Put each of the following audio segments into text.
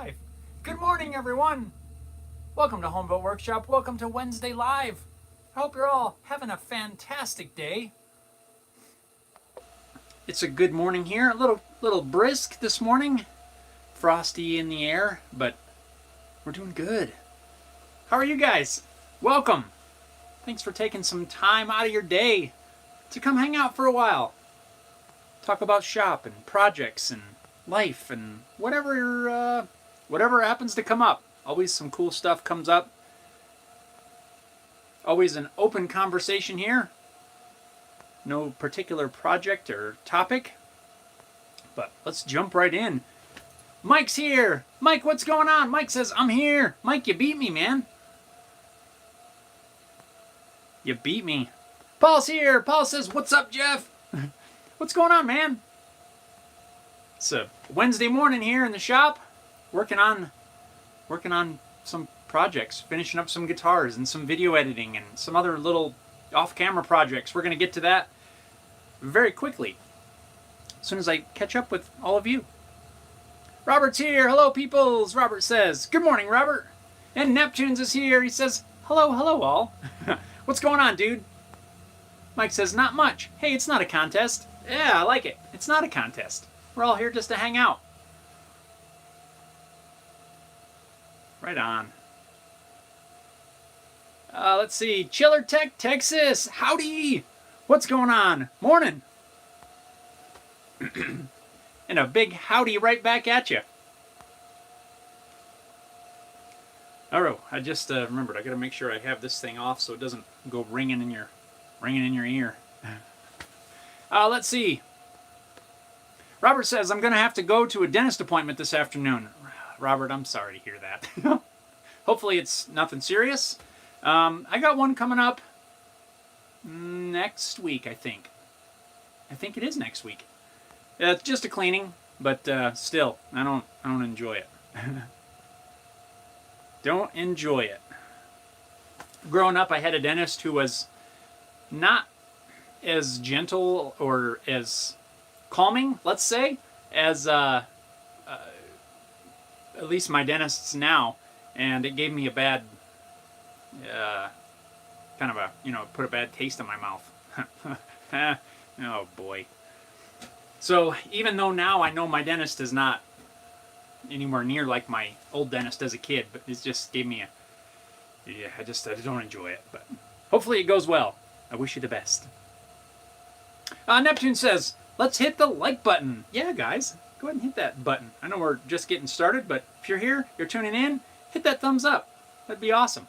Live. Good morning, everyone. Welcome to Homeboat Workshop. Welcome to Wednesday Live. I hope you're all having a fantastic day. It's a good morning here. A little brisk this morning. Frosty in the air, but we're doing good. How are you guys? Welcome. Thanks for taking some time out of your day to come hang out for a while. Talk about shop and projects and life and whatever happens to come up. Always some cool stuff comes up. Always an open conversation here. No particular project or topic. But let's jump right in. Mike's here. Mike, what's going on? Mike says, I'm here. Mike, you beat me, man. You beat me. Paul's here. Paul says, what's up, Jeff? What's going on, man? It's a Wednesday morning here in the shop. Working on some projects. Finishing up some guitars and some video editing and some other little off-camera projects. We're going to get to that very quickly. As soon as I catch up with all of you. Robert's here. Hello, peoples. Robert says, good morning, Robert. And Neptune's is here. He says, hello all. What's going on, dude? Mike says, not much. Hey, it's not a contest. Yeah, I like it. It's not a contest. We're all here just to hang out. Right on. Let's see. Chiller Tech, Texas. Howdy. What's going on? Morning. And a big howdy right back at you. Oh, I just remembered. I got to make sure I have this thing off so it doesn't go ringing in your ear. Let's see. Robert says, I'm going to have to go to a dentist appointment this afternoon. Robert, I'm sorry to hear that. Hopefully it's nothing serious. I got one coming up next week, I think. I think it is next week. It's just a cleaning, but still, I don't enjoy it. Don't enjoy it. Growing up, I had a dentist who was not as gentle or as calming, let's say, as at least my dentists now, and it gave me a bad, kind of a, put a bad taste in my mouth. Oh boy. So even though now I know my dentist is not anywhere near like my old dentist as a kid, but it just gave me I don't enjoy it, but hopefully it goes well. I wish you the best. Neptune says, let's hit the like button. Yeah, guys, go ahead and hit that button. I know we're just getting started, but if you're here, you're tuning in, hit that thumbs up. That'd be awesome.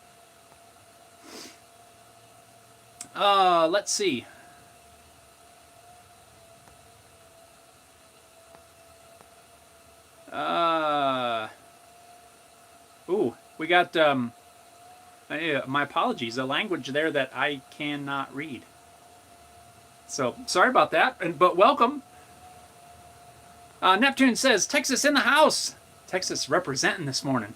Let's see. We got, my apologies, a language there that I cannot read. So, sorry about that, but welcome. Neptune says, Texas in the house. Texas representing this morning.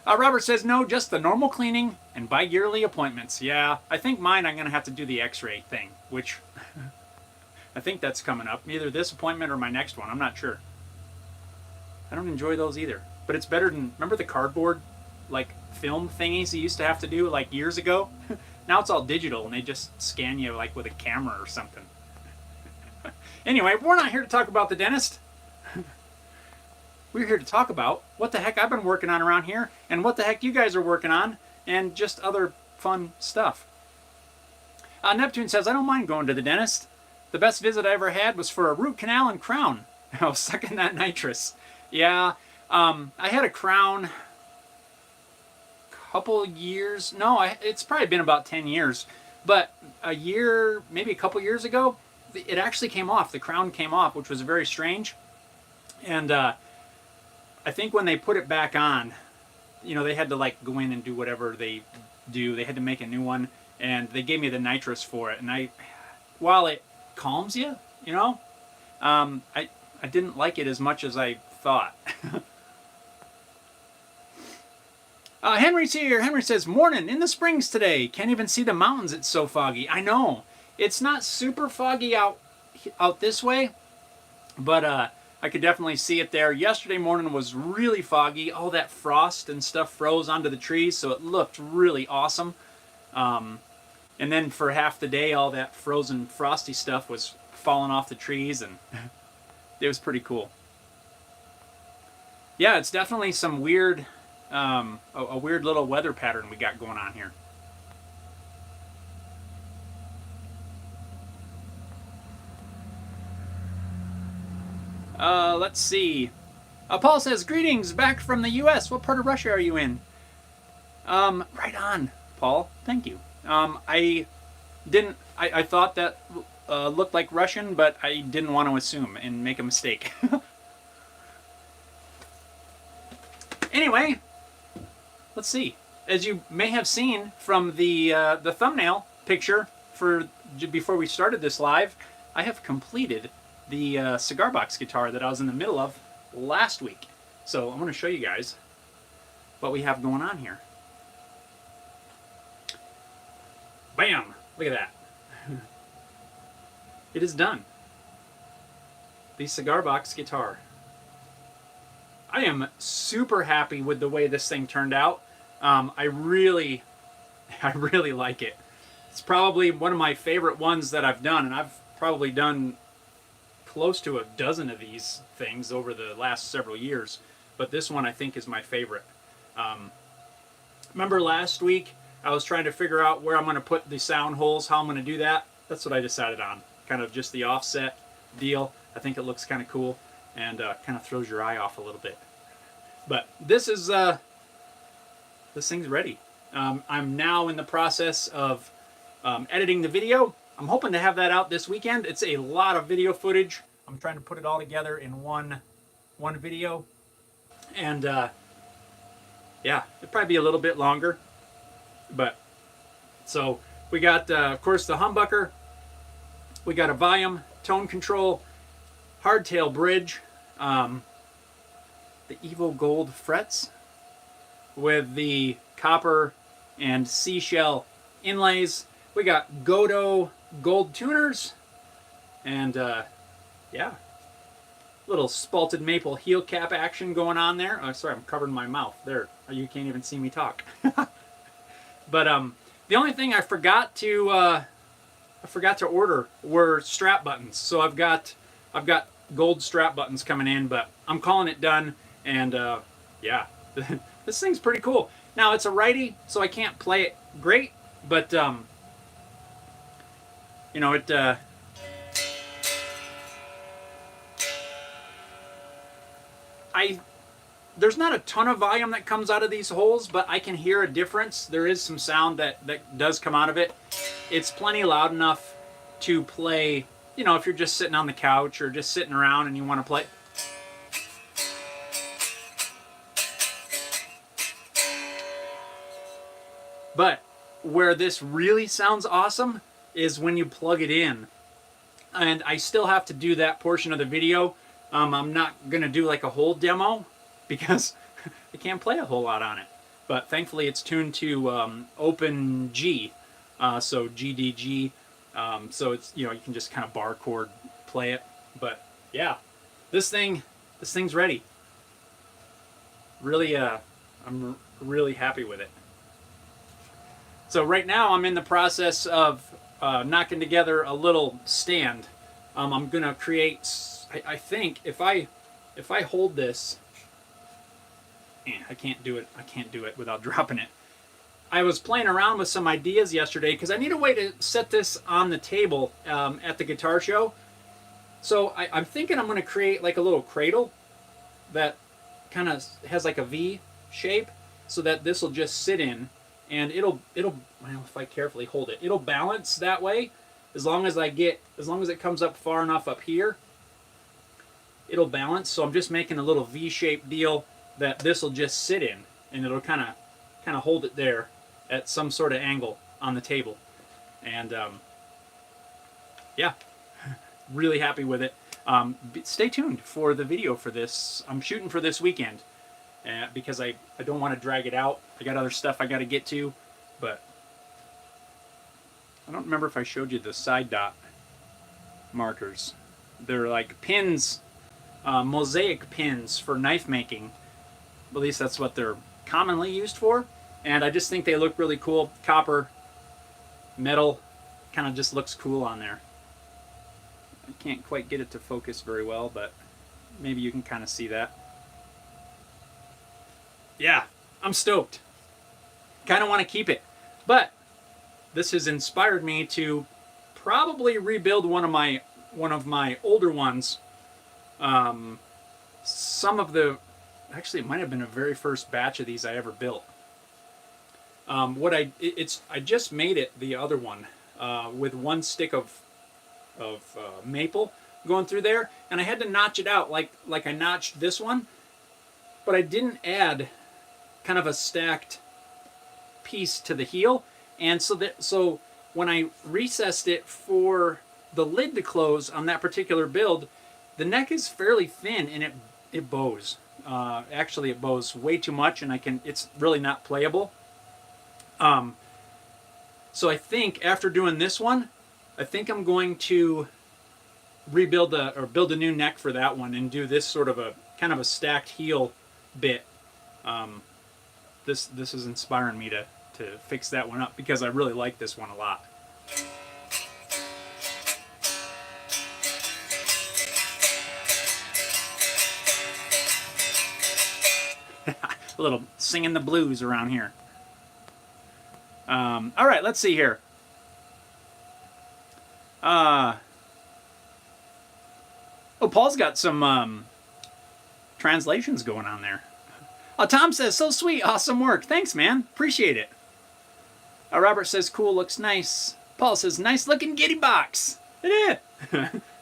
Robert says, no, just the normal cleaning and bi-yearly appointments. Yeah, I think mine I'm going to have to do the x-ray thing, which I think that's coming up. Either this appointment or my next one. I'm not sure. I don't enjoy those either. But it's better than, remember the cardboard, like, film thingies you used to have to do, like, years ago? Now it's all digital, and they just scan you, like, with a camera or something. Anyway, we're not here to talk about the dentist. We're here to talk about what the heck I've been working on around here, and what the heck you guys are working on, and just other fun stuff. Neptune says, I don't mind going to the dentist. The best visit I ever had was for a root canal and crown. I was sucking that nitrous. Yeah, I had a crown couple years. No, it's probably been about 10 years. But a year, maybe a couple years ago, it actually came off. The crown came off, which was very strange. And I think when they put it back on, they had to like go in and do whatever they do. They had to make a new one, and they gave me the nitrous for it. And while it calms you, I didn't like it as much as I thought. Henry's here. Henry says, morning in the Springs today. Can't even see the mountains. It's so foggy. I know. It's not super foggy out this way, but I could definitely see it there. Yesterday morning was really foggy. All that frost and stuff froze onto the trees, so it looked really awesome. And then for half the day, all that frozen frosty stuff was falling off the trees, and it was pretty cool. Yeah, it's definitely some weird, a weird little weather pattern we got going on here. Let's see. Paul says, greetings back from the U.S. What part of Russia are you in? Right on, Paul. Thank you. I thought that looked like Russian, but I didn't want to assume and make a mistake. Anyway, let's see. As you may have seen from the thumbnail picture for before we started this live, I have completed the cigar box guitar that I was in the middle of last week. So I'm going to show you guys what we have going on here. Bam! Look at that. It is done. The cigar box guitar. I am super happy with the way this thing turned out. I really like it. It's probably one of my favorite ones that I've done, and I've probably done close to a dozen of these things over the last several years. But this one I think is my favorite. Remember last week I was trying to figure out where I'm going to put the sound holes, how I'm going to do that. That's what I decided on. Kind of just the offset deal. I think it looks kind of cool and kind of throws your eye off a little bit. But this is this thing's ready. I'm now in the process of editing the video. I'm hoping to have that out this weekend. It's a lot of video footage. I'm trying to put it all together in one video. And yeah, it'll probably be a little bit longer. But so we got, of course, the humbucker. We got a volume, tone control, hardtail bridge, the Evo Gold frets with the copper and seashell inlays. We got Godo gold tuners, and yeah, little spalted maple heel cap action going on there. Oh, sorry, I'm covering my mouth there. You can't even see me talk. But the only thing I forgot to order were strap buttons. So I've got gold strap buttons coming in, but I'm calling it done. And yeah, this thing's pretty cool. Now it's a righty, so I can't play it great, but you know, it there's not a ton of volume that comes out of these holes, but I can hear a difference. There is some sound that does come out of it. It's plenty loud enough to play, you know, if you're just sitting on the couch or just sitting around and you want to play. But where this really sounds awesome is when you plug it in. And I still have to do that portion of the video. I'm not going to do like a whole demo because I can't play a whole lot on it. But thankfully it's tuned to Open G, so GDG. So it's, you know, you can just kind of bar chord play it. But yeah, this thing's ready. Really, I'm really happy with it. So right now I'm in the process of knocking together a little stand. I'm gonna create. I think if I hold this, I can't do it. I can't do it without dropping it. I was playing around with some ideas yesterday because I need a way to set this on the table at the guitar show. So I'm thinking I'm going to create like a little cradle that kind of has like a V shape, so that this will just sit in, and it'll well, if I carefully hold it, it'll balance that way. As long as it comes up far enough up here, it'll balance. So I'm just making a little V-shaped deal that this will just sit in, and it'll kind of hold it there at some sort of angle on the table. And yeah, really happy with it. Stay tuned for the video for this. I'm shooting for this weekend because I don't want to drag it out. I got other stuff I got to get to, but I don't remember if I showed you the side dot markers. They're like pins mosaic pins for knife making. At least that's what they're commonly used for. And I just think they look really cool. Copper, metal, kind of just looks cool on there. I can't quite get it to focus very well, but maybe you can kind of see that. Yeah, I'm stoked. Kind of want to keep it. But this has inspired me to probably rebuild one of my older ones. Actually, it might have been the very first batch of these I ever built. I just made it, the other one, with one stick of maple going through there, and I had to notch it out like I notched this one, but I didn't add kind of a stacked piece to the heel, and so when I recessed it for the lid to close on that particular build, the neck is fairly thin and it bows. Actually, it bows way too much, and it's really not playable. So I think after doing this one, I think I'm going to build a new neck for that one and do this sort of a kind of a stacked heel bit. This is inspiring me to fix that one up because I really like this one a lot. A little singing the blues around here. All right, let's see here. Oh, Paul's got some translations going on there. Oh, Tom says, so sweet, awesome work. Thanks, man. Appreciate it. Robert says, cool, looks nice. Paul says, nice looking giddy box. It is.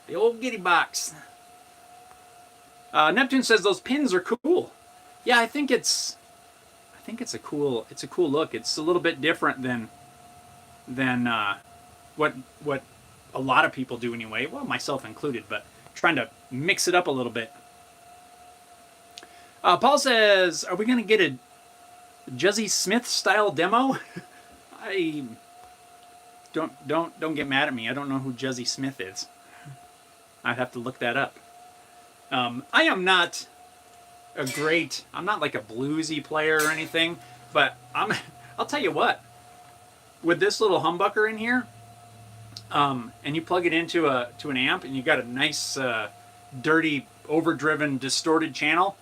The old giddy box. Neptune says, those pins are cool. Yeah, I think it's a cool look. It's a little bit different than what a lot of people do anyway. Well, myself included, but trying to mix it up a little bit. Paul says, "Are we going to get a Juzzy Smith style demo?" I don't get mad at me. I don't know who Juzzy Smith is. I'd have to look that up. I am not I'm not like a bluesy player or anything, but I'll tell you what, with this little humbucker in here, and you plug it into an amp and you got a nice dirty overdriven distorted channel,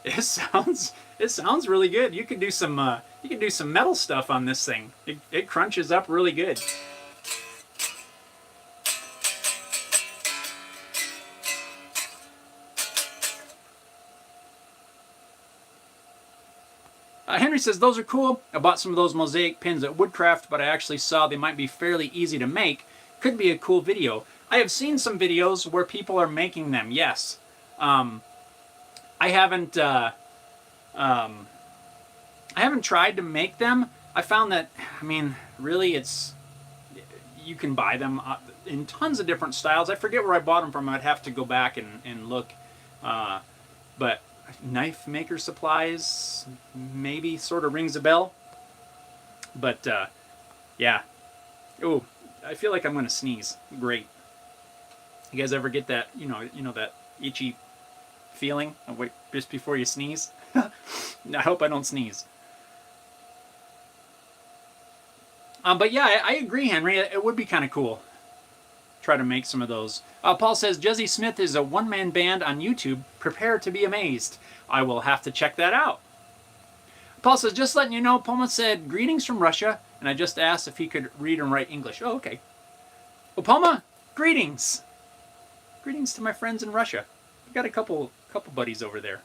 it sounds really good. You can do some metal stuff on this thing. It crunches up really good. Henry says, those are cool. I bought some of those mosaic pins at Woodcraft, but I actually saw they might be fairly easy to make. Could be a cool video. I have seen some videos where people are making them, yes. I haven't tried to make them. I found that, I mean, really you can buy them in tons of different styles. I forget where I bought them from. I'd have to go back and look. But Knife Maker Supplies maybe sort of rings a bell. But yeah. Oh, I feel like I'm going to sneeze. Great. You guys ever get that, you know that itchy feeling just before you sneeze? I hope I don't sneeze. But yeah, I agree, Henry. It would be kind of cool. Try to make some of those. Paul says, Juzzy Smith is a one-man band on YouTube. Prepare to be amazed. I will have to check that out. Paul says, just letting you know, Poma said, greetings from Russia, and I just asked if he could read and write English. Oh, okay. Well, Poma, greetings. Greetings to my friends in Russia. I've got a couple buddies over there.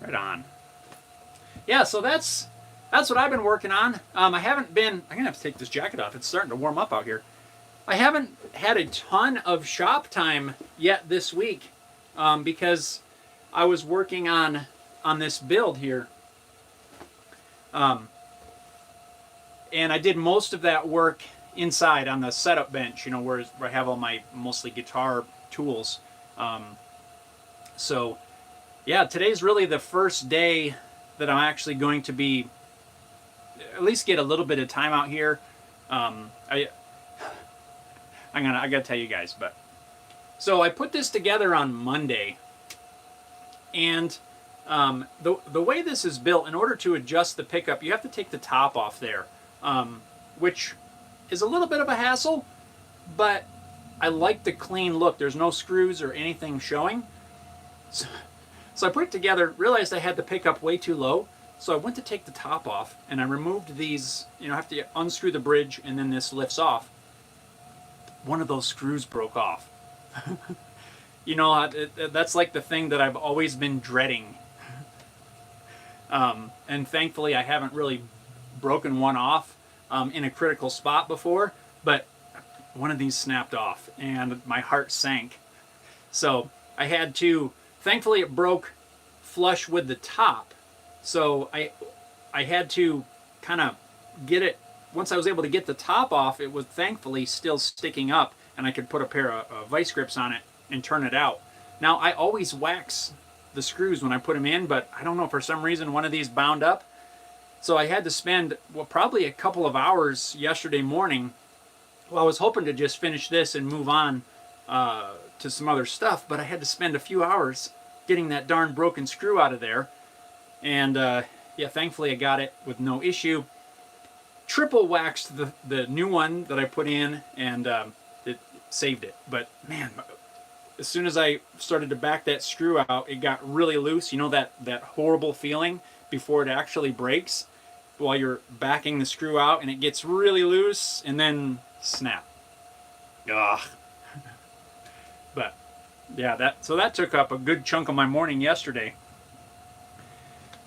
Right on. Yeah, so that's what I've been working on. I'm gonna have to take this jacket off. It's starting to warm up out here. I haven't had a ton of shop time yet this week because I was working on this build here. And I did most of that work inside on the setup bench, where I have all my mostly guitar tools. So yeah, today's really the first day that I'm actually going to be at least get a little bit of time out here I gotta tell you guys, but so I put this together on Monday, and the way this is built, in order to adjust the pickup, you have to take the top off there, which is a little bit of a hassle, but I like the clean look. There's no screws or anything showing. So I put it together, realized I had the pickup way too low, so I went to take the top off, and I removed these, I have to unscrew the bridge, and then this lifts off. One of those screws broke off. That's like the thing that I've always been dreading. And thankfully I haven't really broken one off in a critical spot before, but one of these snapped off, and my heart sank. So I had to, thankfully it broke flush with the top, so I had to kind of get it. Once I was able to get the top off, it was thankfully still sticking up, and I could put a pair of vice grips on it and turn it out. Now, I always wax the screws when I put them in, but I don't know, for some reason one of these bound up. So I had to spend, probably a couple of hours yesterday morning. Well, I was hoping to just finish this and move on to some other stuff, but I had to spend a few hours getting that darn broken screw out of there. And yeah, thankfully I got it with no issue. Triple waxed the new one that I put in, and it saved it. But man, as soon as I started to back that screw out, it got really loose. You know that horrible feeling before it actually breaks, while you're backing the screw out, and it gets really loose, and then snap. Ugh. But yeah, that took up a good chunk of my morning yesterday,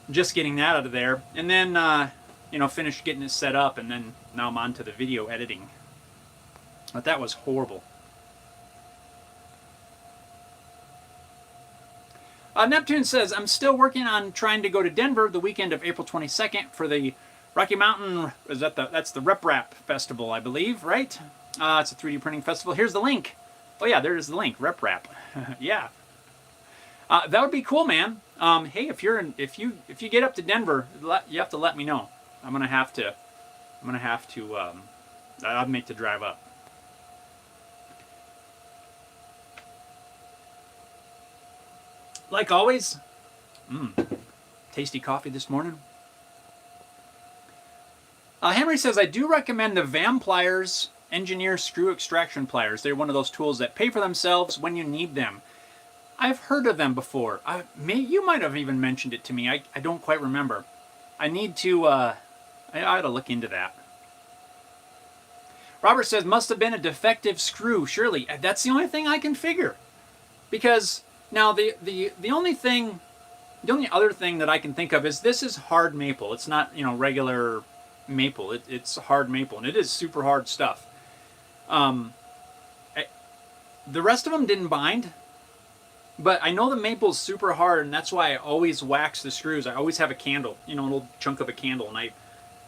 just getting that out of there, and then finished getting it set up, and then now I'm on to the video editing. But that was horrible. Neptune says, I'm still working on trying to go to Denver the weekend of April 22nd for the Rocky Mountain, that's the Rep Rap Festival, I believe, right? It's a 3D printing festival. Here's the link. Oh yeah, there's the link, Rep Rap. Yeah. That would be cool, man. Hey, if you get up to Denver, you have to let me know. I'm gonna have to I'll make the drive up. Like always, tasty coffee this morning. Henry says, I do recommend the VAM pliers, engineer screw extraction pliers. They're one of those tools that pay for themselves when you need them. I've heard of them before. You might have even mentioned it to me. I don't quite remember. I need to, I ought to look into that. Robert says, must have been a defective screw, surely. That's the only thing I can figure. Because now the only other thing that I can think of is this is hard maple. It's not, regular maple. It's hard maple, and it is super hard stuff. The rest of them didn't bind, but I know the maple's super hard, and that's why I always wax the screws. I always have a candle, a little chunk of a candle, and I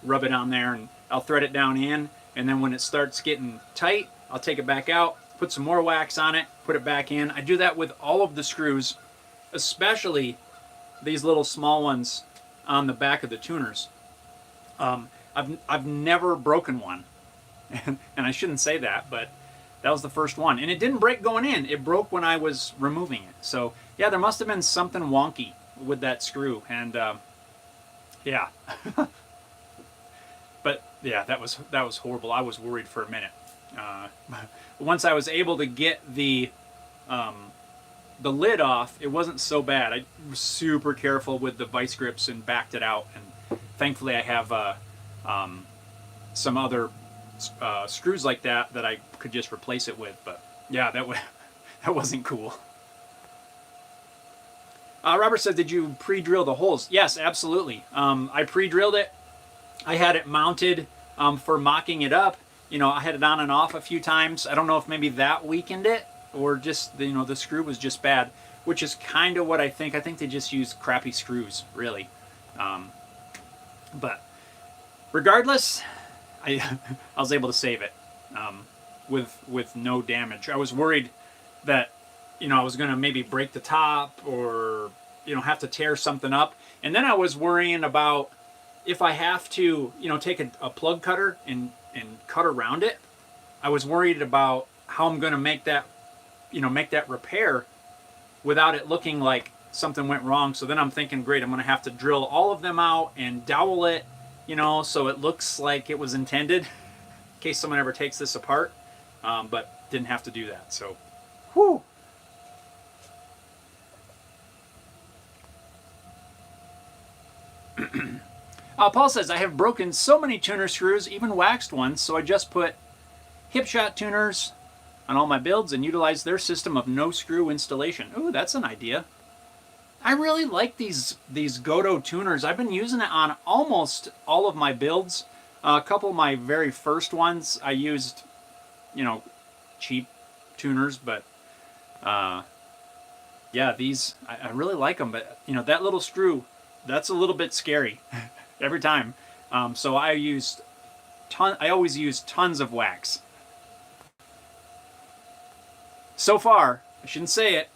rub it on there, and I'll thread it down in, and then when it starts getting tight, I'll take it back out, put some more wax on it, put it back in. I do that with all of the screws, especially these little small ones on the back of the tuners. I've never broken one, and I shouldn't say that, but that was the first one. And it didn't break going in. It broke when I was removing it. So yeah, there must have been something wonky with that screw, and yeah. But yeah, that was horrible. I was worried for a minute. Once I was able to get the lid off, it wasn't so bad. I was super careful with the vice grips and backed it out, and thankfully I have some other screws like that I could just replace it with. But yeah, that wasn't cool. Robert said, did you pre-drill the holes? Yes, absolutely. I pre-drilled it. I had it mounted for mocking it up. I had it on and off a few times. I don't know if maybe that weakened it, or just the screw was just bad, which is kind of what I think. I think they just used crappy screws, really. But regardless, I was able to save it with no damage. I was worried that I was going to maybe break the top, or have to tear something up, and then I was worrying about if I have to take a plug cutter and cut around it, I was worried about how I'm going to make that, make that repair without it looking like something went wrong. So then I'm thinking, great, I'm going to have to drill all of them out and dowel it, so it looks like it was intended in case someone ever takes this apart. But didn't have to do that. So, whew. Paul says, I have broken so many tuner screws, even waxed ones, so I just put Hipshot tuners on all my builds and utilize their system of no screw installation. Ooh, that's an idea. I really like these Goto tuners. I've been using it on almost all of my builds. A couple of my very first ones, I used, cheap tuners, but yeah, these, I really like them. But, that little screw, that's a little bit scary every time. So I always use tons of wax. So far, I shouldn't say it,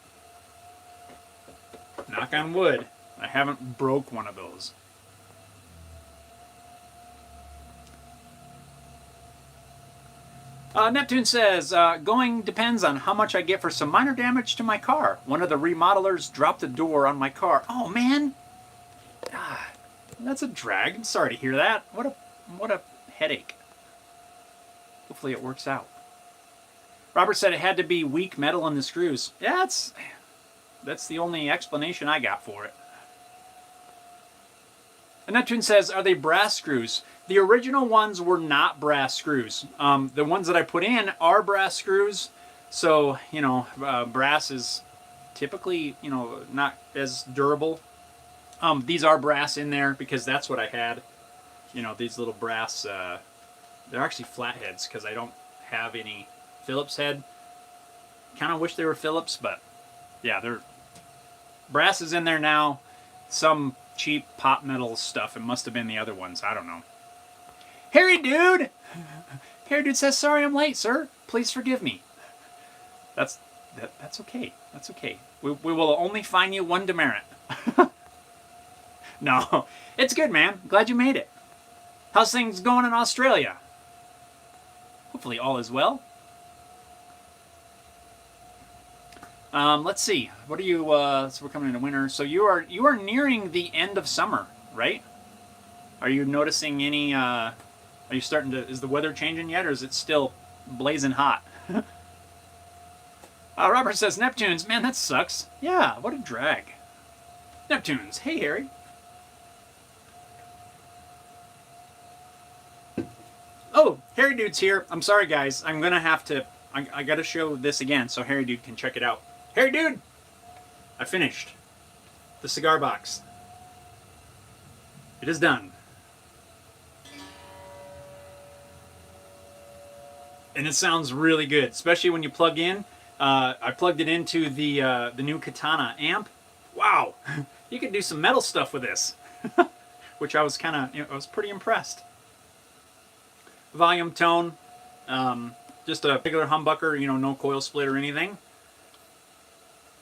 knock on wood, I haven't broke one of those. Neptune says, going depends on how much I get for some minor damage to my car. One of the remodelers dropped a door on my car. Oh, man. That's a drag. I'm sorry to hear that. What a headache. Hopefully it works out. Robert said it had to be weak metal in the screws. Yeah, that's the only explanation I got for it. And Neptune says, are they brass screws? The original ones were not brass screws. The ones that I put in are brass screws. So, brass is typically, not as durable. These are brass in there because that's what I had. These little brass, they're actually flatheads because I don't have any Phillips head. Kind of wish they were Phillips, but yeah, they're brass is in there now. Some cheap pop metal stuff. It must have been the other ones. I don't know. Harry Dude! Harry Dude says, sorry I'm late, sir. Please forgive me. That's okay. That's okay. We will only fine you one demerit. No, it's good, man. Glad you made it. How's things going in Australia? Hopefully all is well. Let's see. What are you? So we're coming into winter. So you are nearing the end of summer, right? Are you noticing any? Are you starting to? Is the weather changing yet, or is it still blazing hot? Robert says Neptunes. Man, that sucks. Yeah, what a drag. Neptunes. Hey, Harry. Oh, Harry Dude's here. I'm sorry, guys. I'm gonna have to. I gotta show this again so Harry Dude can check it out. Harry Dude, I finished the cigar box. It is done. And it sounds really good, especially when you plug in. I plugged it into the new Katana amp. Wow, you can do some metal stuff with this, which I was I was pretty impressed. Volume tone, just a regular humbucker, no coil split or anything.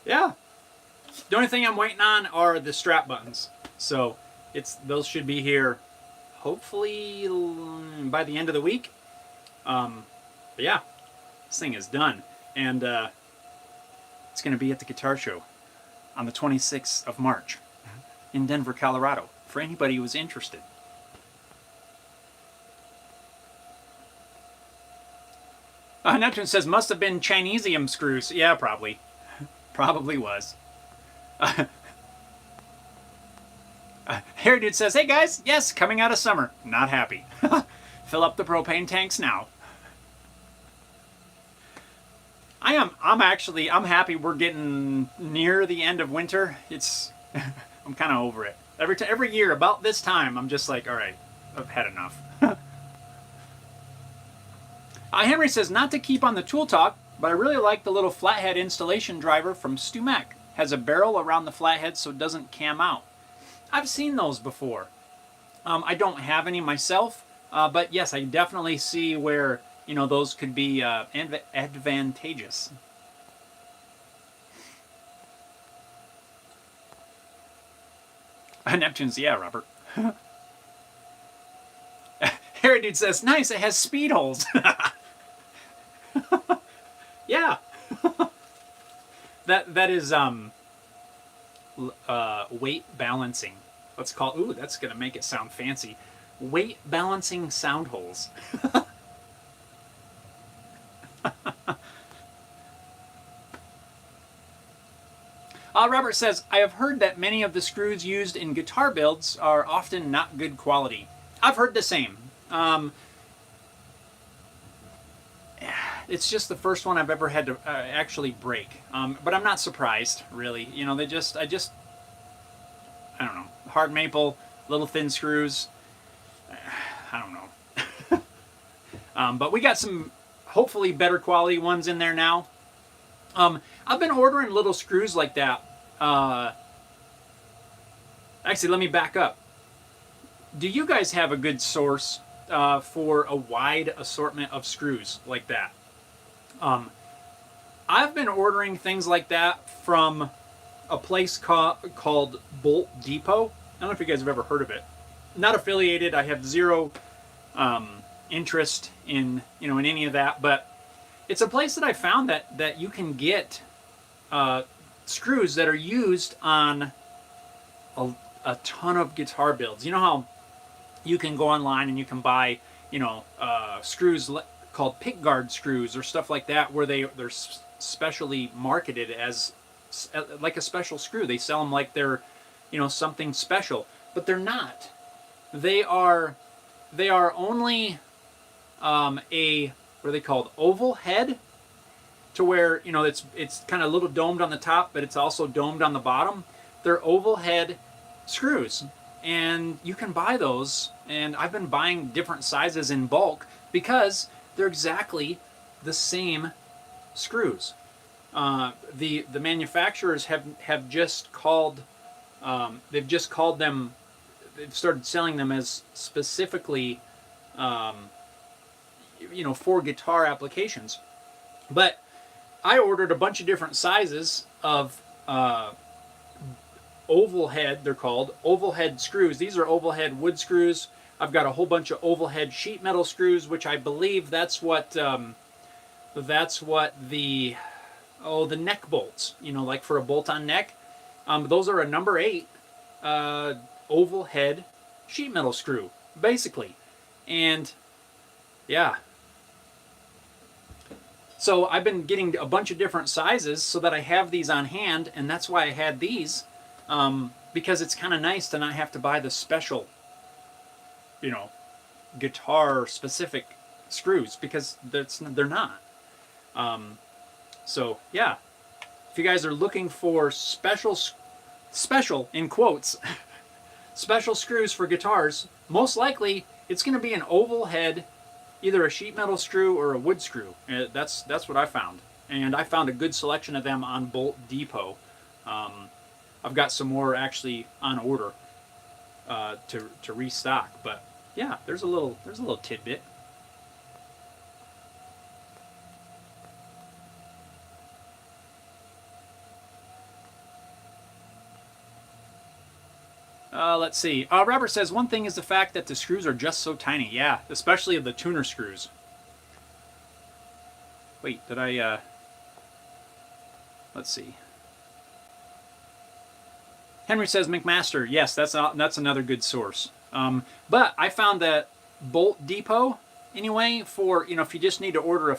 Yeah. The only thing I'm waiting on are the strap buttons. So those should be here hopefully by the end of the week. But yeah, this thing is done. And it's going to be at the guitar show on the 26th of March in Denver, Colorado, for anybody who's interested. Neptune says, must have been Chinesium screws. Yeah, probably. Probably was. Hair Dude says, hey guys, yes, coming out of summer. Not happy. Fill up the propane tanks now. I'm happy we're getting near the end of winter. I'm kind of over it. Every year about this time, I'm just like, all right, I've had enough. Henry says, not to keep on the tool talk, but I really like the little flathead installation driver from Stu Mac. Has a barrel around the flathead so it doesn't cam out. I've seen those before. I don't have any myself, but yes, I definitely see where those could be advantageous. Neptune's, yeah, Robert. Harry Dude says, nice, it has speed holes. Yeah. That is weight balancing. Let's call, ooh, that's gonna make it sound fancy. Weight balancing sound holes. Robert says, I have heard that many of the screws used in guitar builds are often not good quality. I've heard the same. It's just the first one I've ever had to actually break. But I'm not surprised, really. You know, I don't know. Hard maple, little thin screws. I don't know. But we got some, hopefully, better quality ones in there now. I've been ordering little screws like that. Actually, let me back up. Do you guys have a good source for a wide assortment of screws like that? I've been ordering things like that from a place called Bolt Depot. I don't know if you guys have ever heard of it. Not affiliated. I have zero interest in in any of that, but it's a place that I found that you can get screws that are used on a ton of guitar builds. You know how you can go online and you can buy screws called pickguard screws or stuff like that, where they're specially marketed as like a special screw. They sell them like they're something special, but they're not. They are only what are they called? Oval head, to where it's kind of a little domed on the top, but it's also domed on the bottom. They're oval head screws, and you can buy those. And I've been buying different sizes in bulk because they're exactly the same screws. The manufacturers have just called they've started selling them as specifically for guitar applications. But I ordered a bunch of different sizes of oval head, they're called oval head screws. These are oval head wood screws. I've got a whole bunch of oval head sheet metal screws, which I believe that's what the neck bolts, like for a bolt-on neck. Those are a number 8 oval head sheet metal screw, basically. And yeah. So I've been getting a bunch of different sizes so that I have these on hand, and that's why I had these, because it's kind of nice to not have to buy the special, guitar-specific screws, because they're not. So yeah, if you guys are looking for special in quotes, special screws for guitars, most likely it's going to be an oval head, either a sheet metal screw or a wood screw. That's what I found, and I found a good selection of them on Bolt Depot. I've got some more actually on order to restock, but yeah, there's a little tidbit. Let's see. Robert says, one thing is the fact that the screws are just so tiny. Yeah, especially the tuner screws. Wait, did I... Let's see. Henry says, McMaster. Yes, that's another good source. But I found that Bolt Depot, anyway, for, if you just need to order a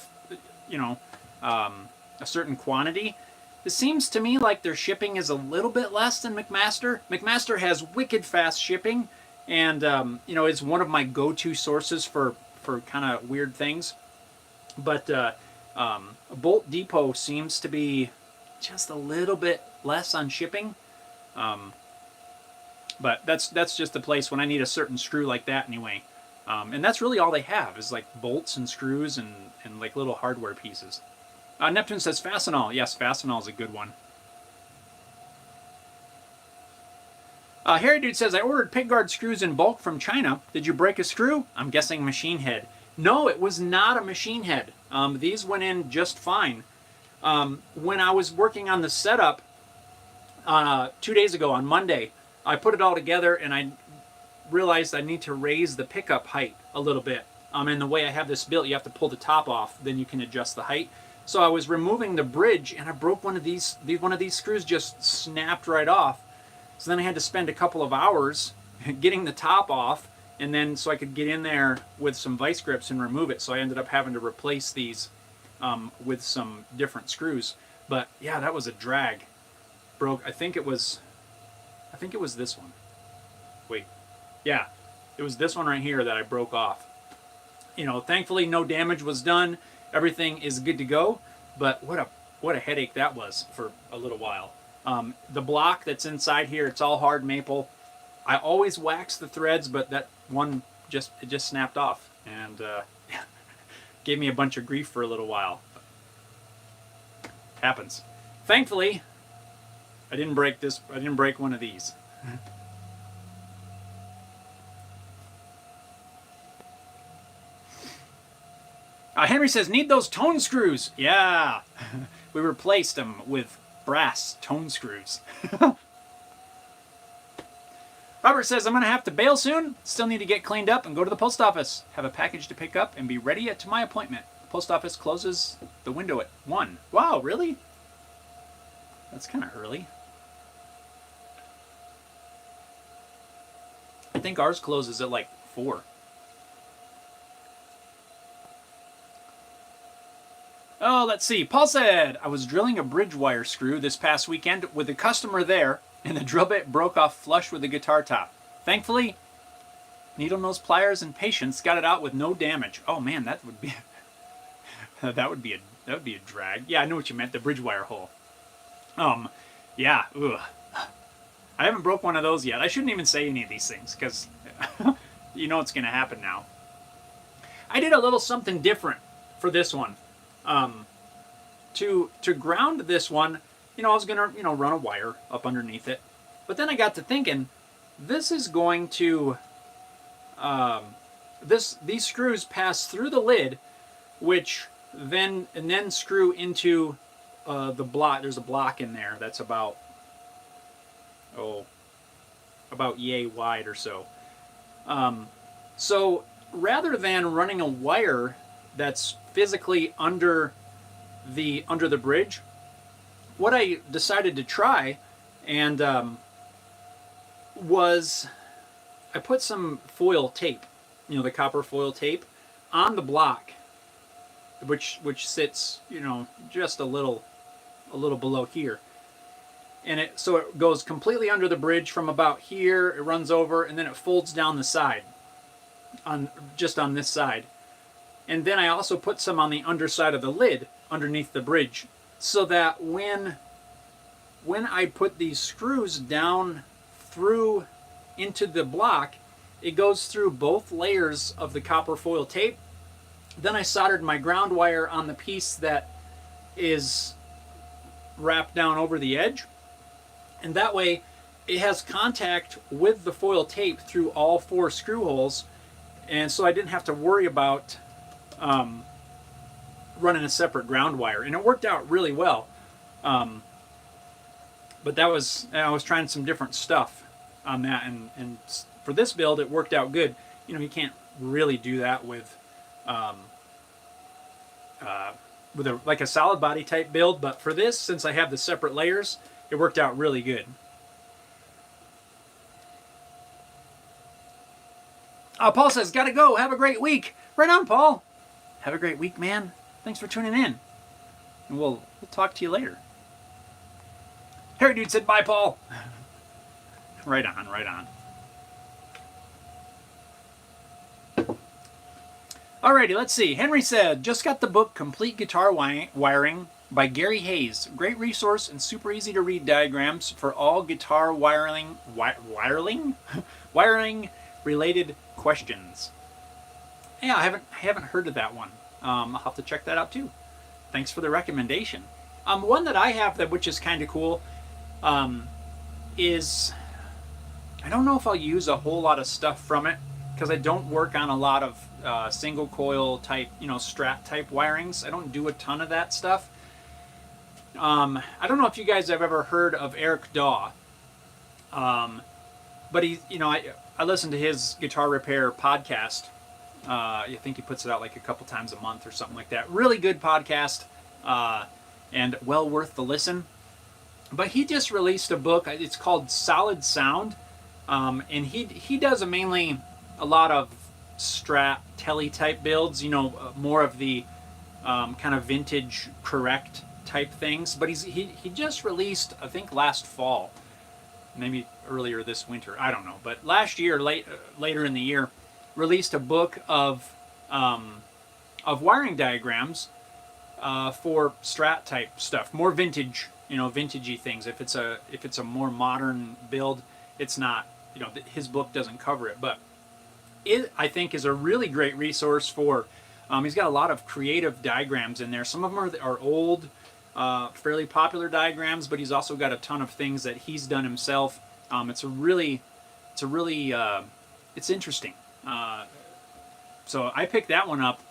certain quantity, it seems to me like their shipping is a little bit less than McMaster. McMaster has wicked fast shipping, and it's one of my go-to sources for kind of weird things. But Bolt Depot seems to be just a little bit less on shipping. But that's just the place when I need a certain screw like that anyway. And that's really all they have is like bolts and screws and like little hardware pieces. Neptune says Fastenal. Yes, Fastenal is a good one. Harry Dude says, I ordered pickguard screws in bulk from China. Did you break a screw? I'm guessing machine head. No, it was not a machine head. These went in just fine. When I was working on the setup 2 days ago on Monday, I put it all together and I realized I need to raise the pickup height a little bit. And the way I have this built, you have to pull the top off, then you can adjust the height. So I was removing the bridge, and I broke one of these. One of these screws just snapped right off. So then I had to spend a couple of hours getting the top off, and then so I could get in there with some vice grips and remove it. So I ended up having to replace these with some different screws. But yeah, that was a drag. Broke. I think it was this one. Wait. Yeah, it was this one right here that I broke off. You know, thankfully no damage was done. Everything is good to go. But what a headache that was for a little while. The block that's inside here, it's all hard maple. I always wax the threads, but that one just snapped off and gave me a bunch of grief for a little while. Happens. Thankfully, I didn't break this. I didn't break one of these. Henry says, need those tone screws. Yeah, we replaced them with brass tone screws. Robert says, I'm going to have to bail soon. Still need to get cleaned up and go to the post office. Have a package to pick up and be ready to my appointment. The post office closes the window at 1. Wow, really? That's kind of early. I think ours closes at like 4. Oh, let's see. Paul said, I was drilling a bridge wire screw this past weekend with a customer there, and the drill bit broke off flush with the guitar top. Thankfully, needle nose pliers and patience got it out with no damage. Oh man, that would be that would be a drag. Yeah, I know what you meant, the bridge wire hole. Yeah, ugh. I haven't broke one of those yet. I shouldn't even say any of these things because you know what's going to happen now. I did a little something different for this one. To ground this one, you know, I was going to, run a wire up underneath it. But then I got to thinking, this is going to, these screws pass through the lid, which then screw into the block. There's a block in there that's about yay wide or so. So rather than running a wire that's physically under the bridge, what I decided to try was I put some foil tape, the copper foil tape, on the block, which sits, just a little below here. And so it goes completely under the bridge from about here, it runs over, and then it folds down the side, just on this side. And then I also put some on the underside of the lid, underneath the bridge, so that when I put these screws down through into the block, it goes through both layers of the copper foil tape. Then I soldered my ground wire on the piece that is wrapped down over the edge. And that way it has contact with the foil tape through all 4 screw holes. And so I didn't have to worry about running a separate ground wire. And it worked out really well. But I was trying some different stuff on that. And for this build, it worked out good. You can't really do that with like a solid body type build. But for this, since I have the separate layers, it worked out really good. Paul says, gotta go. Have a great week. Right on, Paul. Have a great week, man. Thanks for tuning in. And we'll talk to you later. Harry Dude said, bye, Paul. Right on, right on. Alrighty, let's see. Henry said, just got the book Complete Guitar Wiring by Gary Hayes. Great resource and super easy to read diagrams for all guitar wiring related questions. Yeah, I haven't heard of that one. I'll have to check that out too. Thanks for the recommendation. One that I have which is kind of cool is, I don't know if I'll use a whole lot of stuff from it because I don't work on a lot of single coil type, Strat type wirings. I don't do a ton of that stuff. I don't know if you guys have ever heard of Eric Daw, but he, I listen to his guitar repair podcast. I think he puts it out like a couple times a month or something like that. Really good podcast, and well worth the listen. But he just released a book. It's called Solid Sound, and he does mainly a lot of Strat Tele type builds. You know, more of the kind of vintage correct type things. But he just released, I think last fall, maybe earlier this winter, I don't know. But last year, later in the year, released a book of wiring diagrams for Strat type stuff, more vintage, vintagey things. If it's a more modern build, it's not, his book doesn't cover it, but it, I think, is a really great resource for. He's got a lot of creative diagrams in there. Some of them are old, fairly popular diagrams, but he's also got a ton of things that he's done himself. It's interesting. So I picked that one up,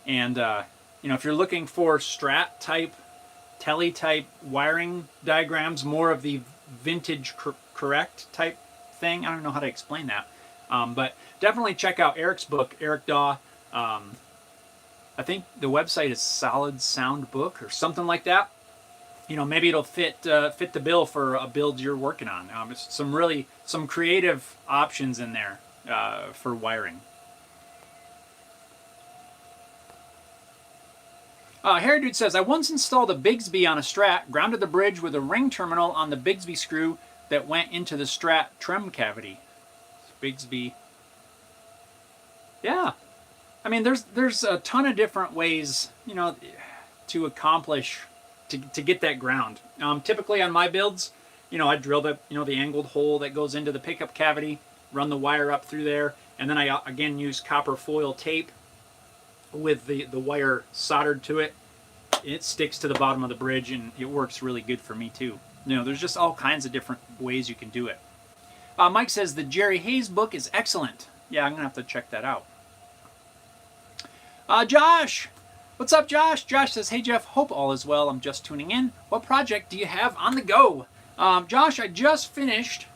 and if you're looking for Strat type, Tele type wiring diagrams, more of the vintage correct type thing. I don't know how to explain that, but definitely check out Eric's book, Eric Daw. I think the website is Solid Sound Book or something like that. Maybe it'll fit the bill for a build you're working on. It's some creative options in there for wiring. Hair Dude says, I once installed a Bigsby on a Strat, grounded the bridge with a ring terminal on the Bigsby screw that went into the Strat trem cavity. Bigsby. Yeah. I mean, there's a ton of different ways, to accomplish, to get that ground. Typically on my builds, I drill the angled hole that goes into the pickup cavity, run the wire up through there, and then I, again, use copper foil tape with the wire soldered to it. It sticks to the bottom of the bridge, and it works really good for me too. There's just all kinds of different ways you can do it. Mike says the Jerry Hayes book is excellent. Yeah, I'm gonna have to check that out. Josh, what's up, Josh? Josh says, hey Jeff, hope all is well. I'm just tuning in. What project do you have on the go? Josh, I just finished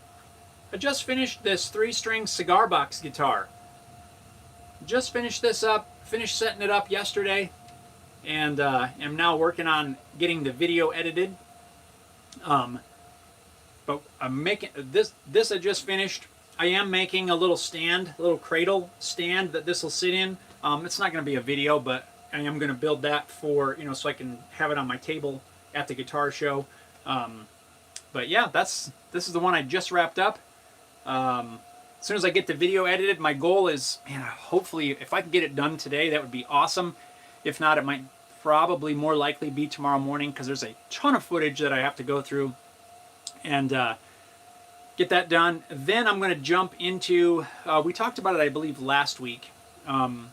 this 3-string cigar box guitar. Just finished this up. Finished setting it up yesterday, and am now working on getting the video edited. But I'm making this I just finished. I am making a little stand, a little cradle stand that this will sit in. It's not going to be a video, but I am going to build that for, so I can have it on my table at the guitar show. But yeah, this is the one I just wrapped up. As soon as I get the video edited, my goal is, hopefully, if I can get it done today, that would be awesome. If not, it might probably more likely be tomorrow morning, because there's a ton of footage that I have to go through and get that done. Then I'm going to jump into, we talked about it, I believe, last week. I'm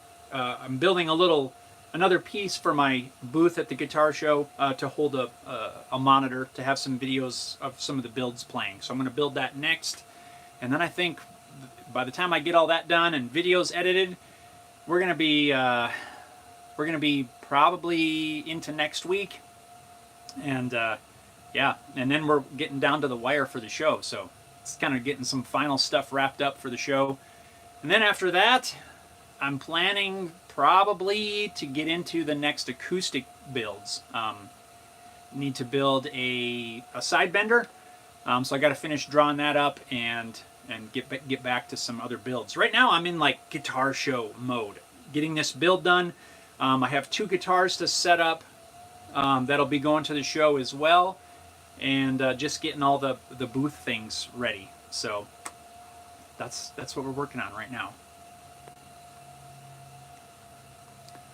building another piece for my booth at the guitar show to hold a monitor to have some videos of some of the builds playing. So I'm going to build that next. And then I think by the time I get all that done and videos edited, we're gonna be probably into next week, and yeah, and then we're getting down to the wire for the show. So it's kind of getting some final stuff wrapped up for the show, and then after that, I'm planning probably to get into the next acoustic builds. Need to build a side bender, so I got to finish drawing that up and get back to some other builds. Right now I'm in like guitar show mode, getting this build done. I have 2 guitars to set up that'll be going to the show as well, and just getting all the booth things ready. So that's what we're working on right now.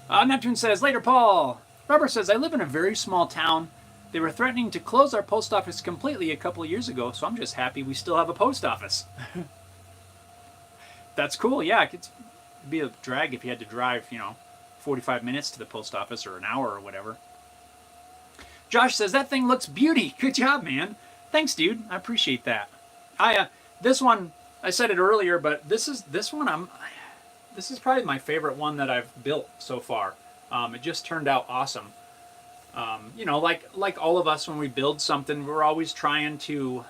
Neptune says, later Paul. Robert says, I live in a very small town. They were threatening to close our post office completely a couple of years ago, so I'm just happy we still have a post office. That's cool, yeah. It'd be a drag if you had to drive, 45 minutes to the post office, or an hour or whatever. Josh says, that thing looks beauty. Good job, man. Thanks, dude. I appreciate that. This one, I said it earlier, but this is probably my favorite one that I've built so far. It just turned out awesome. Like all of us, when we build something, we're always trying to,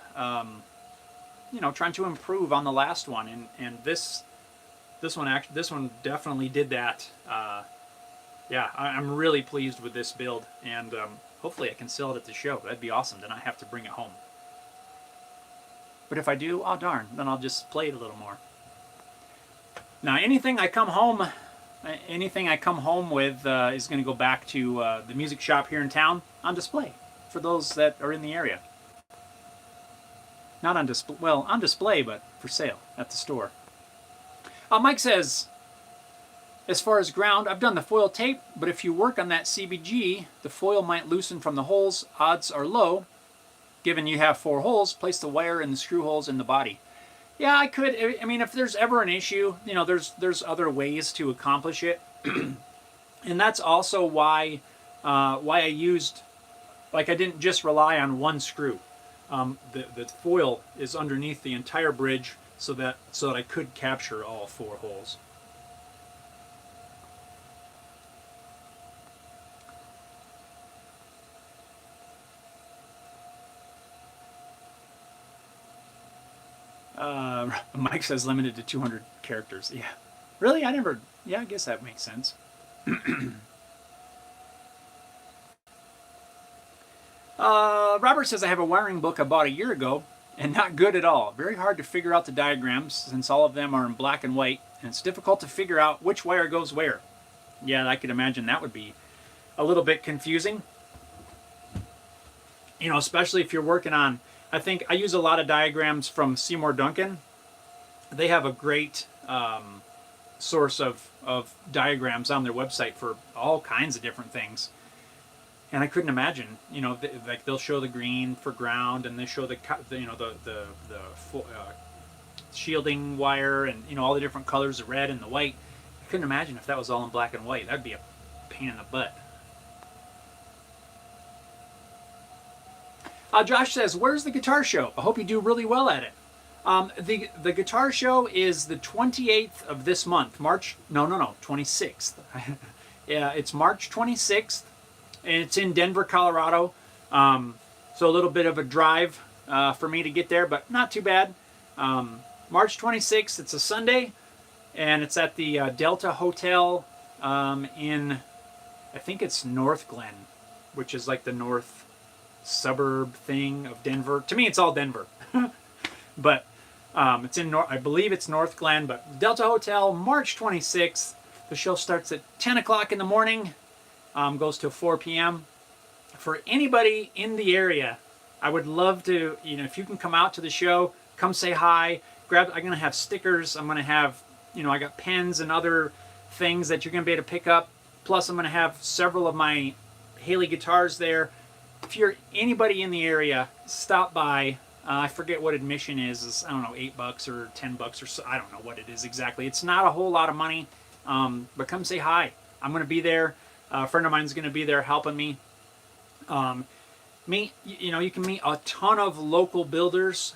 trying to improve on the last one, and this one definitely did that. Yeah, I'm really pleased with this build, and hopefully I can sell it at the show. That'd be awesome. Then I have to bring it home. But if I do, oh darn, then I'll just play it a little more. Now anything I come home with is going to go back to the music shop here in town on display for those that are in the area. Not on display, well, on display, but for sale at the store. Mike says, as far as ground, I've done the foil tape, but if you work on that CBG, the foil might loosen from the holes. Odds are low. Given you have 4 holes, place the wire in the screw holes in the body. Yeah, I could. I mean, if there's ever an issue, there's other ways to accomplish it. And that's also why I used, like, I didn't just rely on one screw. The foil is underneath the entire bridge so that I could capture all 4 holes. Mike says limited to 200 characters. Yeah. Really? Yeah, I guess that makes sense. Robert says I have a wiring book I bought a year ago and not good at all. Very hard to figure out the diagrams since all of them are in black and white, and it's difficult to figure out which wire goes where. Yeah, I could imagine that would be a little bit confusing. Especially if you're working on, I think I use a lot of diagrams from Seymour Duncan. They have a great source of diagrams on their website for all kinds of different things. And I couldn't imagine, like they'll show the green for ground, and they show the shielding wire, and all the different colors, the red and the white. I couldn't imagine if that was all in black and white. That'd be a pain in the butt. Josh says, where's the guitar show? I hope you do really well at it. The guitar show is the 28th of this month. 26th. Yeah, it's March 26th. And it's in Denver, Colorado. So a little bit of a drive for me to get there, but not too bad. March 26th, it's a Sunday, and it's at the Delta Hotel in, I think it's North Glen, which is like the north suburb thing of Denver. To me, it's all Denver. But it's in I believe it's North Glen, but Delta Hotel, March 26th. The show starts at 10 o'clock in the morning, goes till 4 p.m. For anybody in the area, I would love to, if you can come out to the show, come say hi. I'm going to have stickers. I'm going to have, I got pens and other things that you're going to be able to pick up. Plus, I'm going to have several of my Haley guitars there. If you're anybody in the area, stop by. I forget what admission is. I don't know, $8 or $10 or so. I don't know what it is exactly. It's not a whole lot of money, but come say hi. I'm going to be there. A friend of mine's going to be there helping me. You can meet a ton of local builders.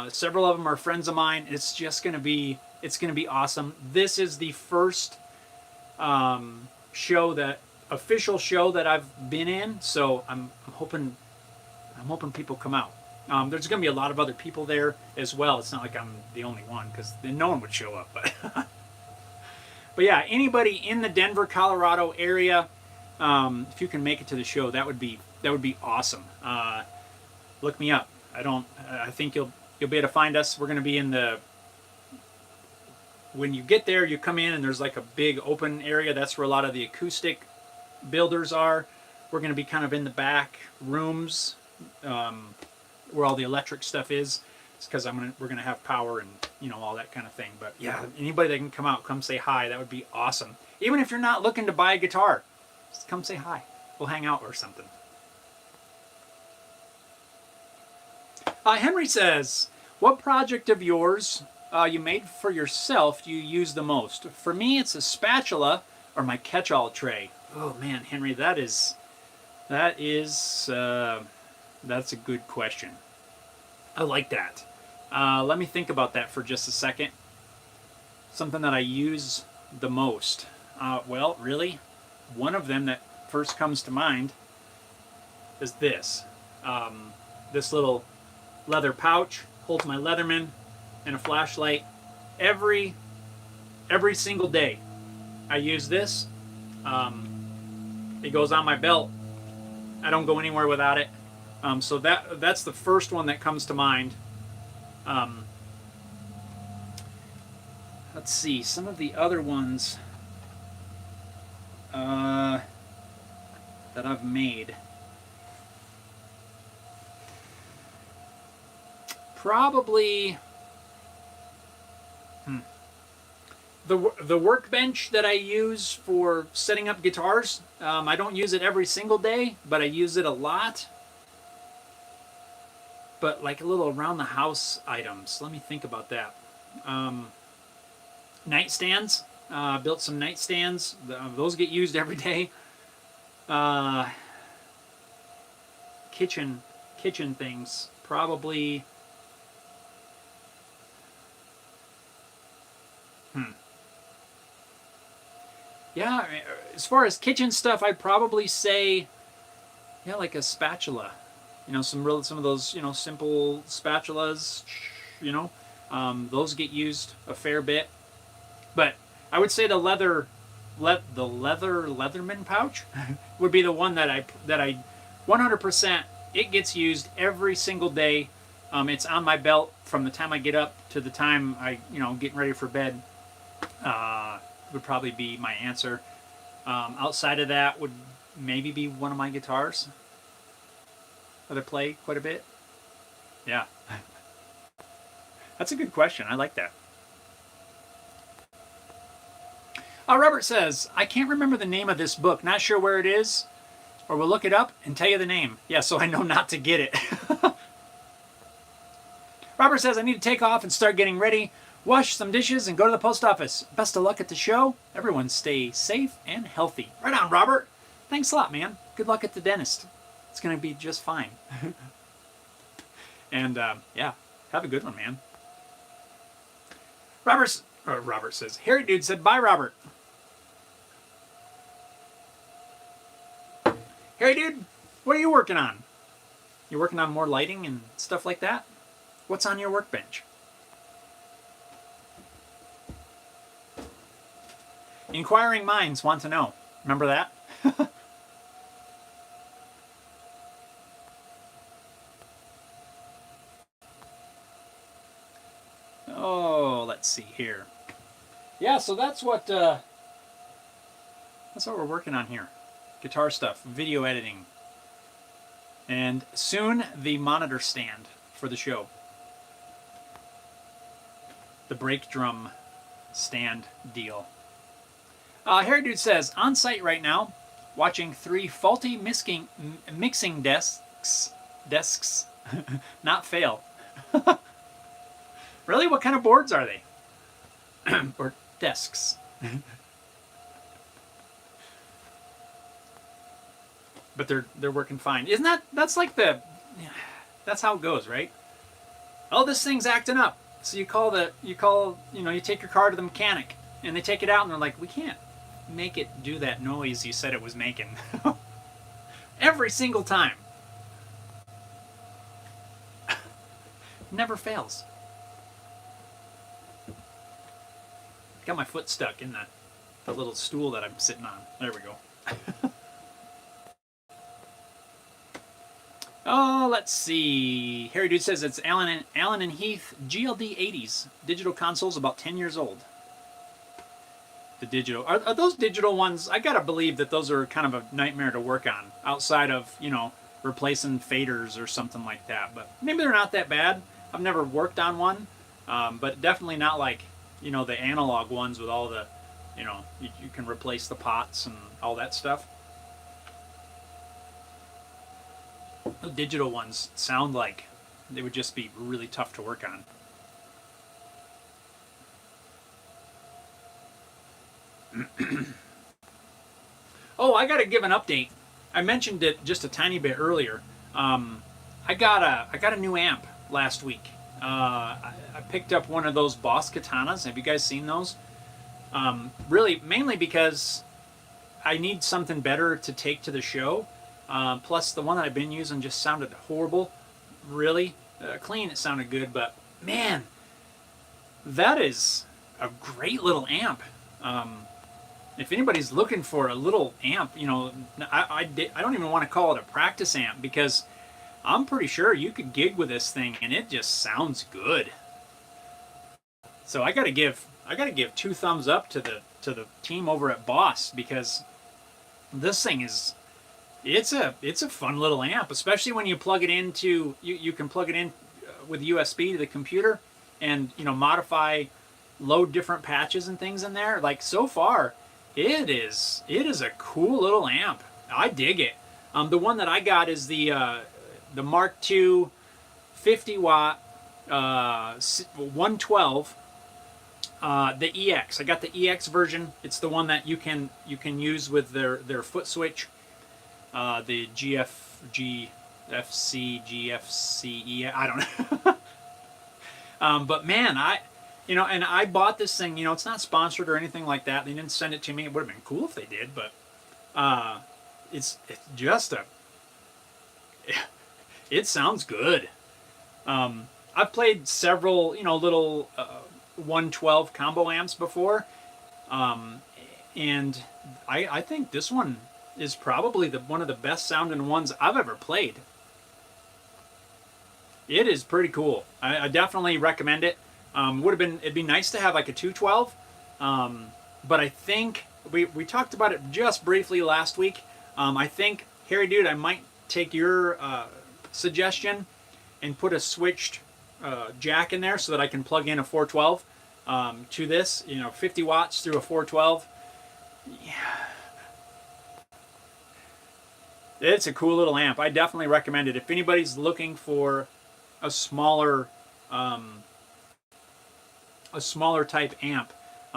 Several of them are friends of mine. It's going to be awesome. This is the first official show that I've been in, so I'm hoping people come out. There's going to be a lot of other people there as well. It's not like I'm the only one, because then no one would show up. But yeah, anybody in the Denver, Colorado area, if you can make it to the show, that would be awesome. Look me up. I think you'll be able to find us. We're going to be when you get there, you come in and there's like a big open area. That's where a lot of the acoustic builders are. We're going to be kind of in the back rooms where all the electric stuff is. It's because we're going to have power and all that kind of thing. But yeah, anybody that can come out, come say hi. That would be awesome. Even if you're not looking to buy a guitar, just come say hi. We'll hang out or something. Henry says, what project of yours you made for yourself do you use the most? For me, it's a spatula or my catch-all tray. Oh man, Henry, that's a good question. I like that. Let me think about that for just a second. Something that I use the most. Well, really, one of them that first comes to mind is this. This little leather pouch holds my Leatherman. and a flashlight every single day. I use this. It goes on my belt. I don't go anywhere without it. So that's the first one that comes to mind. Let's see, some of the other ones that I've made. Probably the workbench that I use for setting up guitars. I don't use it every single day, but I use it a lot. But like a little around the house items. Let me think about that. Nightstands. Built some nightstands. Those get used every day. Kitchen things. Probably. Yeah, as far as kitchen stuff, I'd probably say, yeah, like a spatula. You know, some of those, you know, simple spatulas. You know, those get used a fair bit. But I would say the Leatherman pouch would be the one that I 100%. It gets used every single day. It's on my belt from the time I get up to the time I, you know, getting ready for bed. Would probably be my answer. Outside of that would maybe be one of my guitars that I play quite a bit. Yeah. That's a good question. I like that. Robert says, I can't remember the name of this book. Not sure where it is. Or we'll look it up and tell you the name. Yeah, so I know not to get it. Robert says, I need to take off and start getting ready. Wash some dishes and go to the post office. Best of luck at the show. Everyone stay safe and healthy. Right on, Robert. Thanks a lot, man. Good luck at the dentist. It's going to be just fine. And, yeah, have a good one, man. Robert says, Harry Dude said, bye, Robert. Harry Dude, what are you working on? You working on more lighting and stuff like that? What's on your workbench? Inquiring minds want to know. Remember that? Oh, let's see here. Yeah, so that's what we're working on here. Guitar stuff, video editing, and soon the monitor stand for the show. The brake drum stand deal. Harry Dude says, on site right now, watching 3 faulty mixing desks, not fail. Really? What kind of boards are they? Or desks? But they're working fine. Isn't that's like that's how it goes, right? Oh, this thing's acting up. So you take your car to the mechanic and they take it out and they're like, we can't make it do that noise you said it was making. Every single time. Never fails. Got my foot stuck in the little stool that I'm sitting on. There we go. Oh, let's see. Harry Dude says it's Allen and Heath GLD 80s. Digital consoles about 10 years old. The digital. Are those digital ones? I gotta believe that those are kind of a nightmare to work on. Outside of, you know, replacing faders or something like that. But maybe they're not that bad. I've never worked on one. But definitely not like, you know, the analog ones with all the, you know, you can replace the pots and all that stuff. The digital ones sound like they would just be really tough to work on. Oh, I gotta give an update. I mentioned it just a tiny bit earlier. I got a new amp last week. I picked up one of those Boss Katanas. Have you guys seen those? Really, mainly because I need something better to take to the show. Plus, the one that I've been using just sounded horrible. Really, clean it sounded good, but man, that is a great little amp. If anybody's looking for a little amp, you know, I don't even want to call it a practice amp because I'm pretty sure you could gig with this thing and it just sounds good. So I gotta give 2 thumbs up to the team over at Boss because this thing is it's a fun little amp, especially when you plug it into you can plug it in with USB to the computer and you know modify, load different patches and things in there. Like so far, it is a cool little amp. I dig it. The one that I got is the Mark II 50 watt 112. The EX. I got the EX version. It's the one that you can use with their foot switch. The GFC, I don't know. But man, and I bought this thing. You know, it's not sponsored or anything like that. They didn't send it to me. It would have been cool if they did, but it's just it sounds good. I've played several, you know, little 112 combo amps before, and I think this one is probably one of the best sounding ones I've ever played. It is pretty cool. I definitely recommend it. It'd be nice to have like a 212, but I think we talked about it just briefly last week. I think, Harry Dude, I might take your suggestion and put a switched jack in there so that I can plug in a 412 to this, you know, 50 watts through a 412. Yeah. It's a cool little amp. I definitely recommend it. If anybody's looking for a smaller type amp,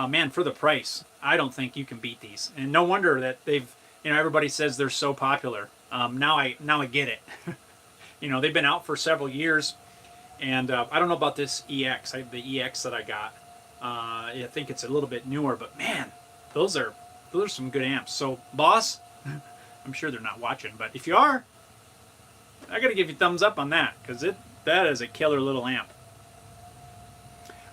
man, for the price, I don't think you can beat these. And no wonder that they've, you know, everybody says they're so popular. Now I get it. You know, they've been out for several years, and I don't know about this EX. The EX that I got, I think it's a little bit newer, but man, those are some good amps. So, boss, I'm sure they're not watching, but if you are, I gotta give you thumbs up on that because that is a killer little amp.